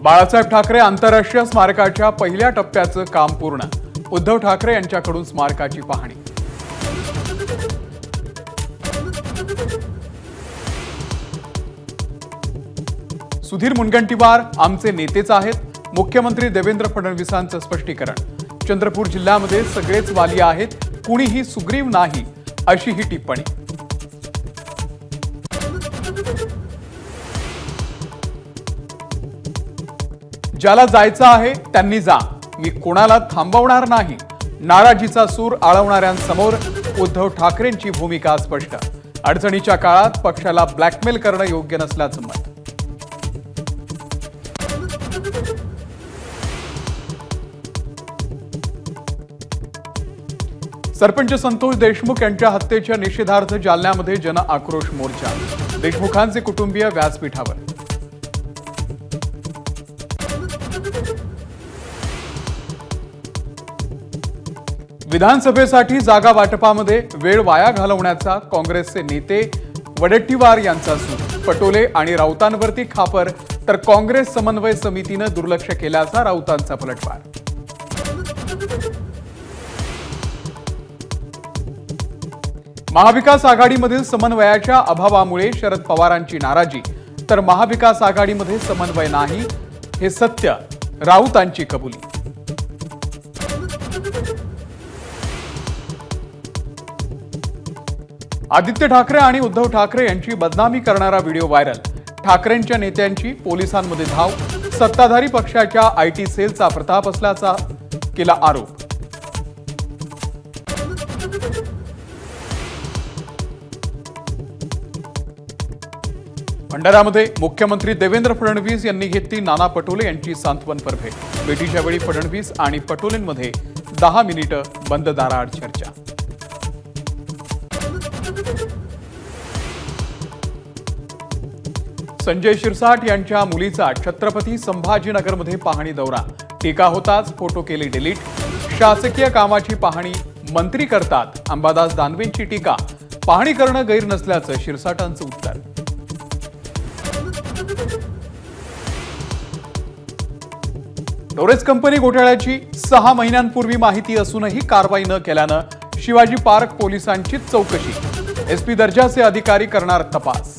बाळासाहेब ठाकरे आंतरराष्ट्रीय स्मारकाच्या पहिल्या टप्प्याचं काम पूर्ण। उद्धव ठाकरे यांच्याकडून स्मारकाची पाहणी। सुधीर मुनगंटीवार आमचे नेतेच आहेत, मुख्यमंत्री देवेंद्र फडणवीसांचं स्पष्टीकरण। चंद्रपूर जिल्ह्यामध्ये सगळेच वाली आहेत, कुणीही सुग्रीव नाही, अशी ही टिप्पणी। ज्याला जायचं आहे त्यांनी जा, मी कोणाला थांबवणार नाही। नाराजीचा सूर आळवणाऱ्यांसमोर उद्धव ठाकरेंची भूमिका स्पष्ट। अडचणीच्या काळात पक्षाला ब्लॅकमेल करणं योग्य नसल्याचं मत। सरपंच संतोष देशमुख यांच्या हत्येच्या निषेधार्थ जालन्यामध्ये जन आक्रोश मोर्चा। देशमुखांचे कुटुंबीय व्यासपीठावर। विधानसभेसाठी जागा वाटपामध्ये वेळ वाया घालवण्याचा काँग्रेसचे नेते वडेट्टीवार यांचा सूर। पटोले आणि राऊतांवरती खापर, तर काँग्रेस समन्वय समितीनं दुर्लक्ष केल्याचा राऊतांचा पलटवार। महाविकास आघाडीमधील समन्वयाच्या अभावामुळे शरद पवारांची नाराजी, तर महाविकास आघाडीमध्ये समन्वय नाही हे सत्य, राऊतांची कबुली। आदित्य ठाकरे आणि उद्धव ठाकरे यांची बदनामी करणारा व्हिडिओ व्हायरल। ठाकरेंच्या नेत्यांची पोलिसांमध्ये धाव, सत्ताधारी पक्षाच्या आयटी सेलचा प्रताप असल्याचा केला आरोप। भंडाऱ्यामध्ये मुख्यमंत्री देवेंद्र फडणवीस यांनी घेतली नाना पटोले यांची सांत्वनपर भेट। भेटीच्या वेळी फडणवीस आणि पटोलेंमध्ये 10 मिनिटं बंद दाराआड चर्चा। संजय शिरसाट यांच्या मुलीचा छत्रपती संभाजीनगरमध्ये पाहणी दौरा। टीका होताच फोटो केले डिलीट। शासकीय कामाची पाहणी मंत्री करतात, अंबादास दानवेंची टीका। पाहणी करणं गैर नसल्याचं शिरसाटांचं उत्तर। टोरेस कंपनी घोटाळ्याची 6 महिन्यांपूर्वी माहिती असूनही कारवाई न केल्यानं शिवाजी पार्क पोलिसांची चौकशी। एसपी दर्जाचे अधिकारी करणार तपास।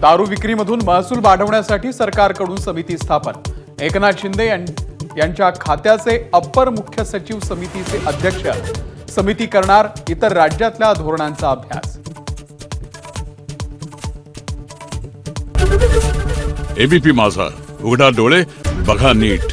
दारू विक्रीमधून महसूल वाढवण्यासाठी सरकारकडून समिती स्थापन। एकनाथ शिंदे यांच्या खात्याचे अप्पर मुख्य सचिव समितीचे अध्यक्ष। समिती करणार इतर राज्यातल्या धोरणांचा अभ्यास। एबीपी माझा, उघडा डोळे बघा नीट।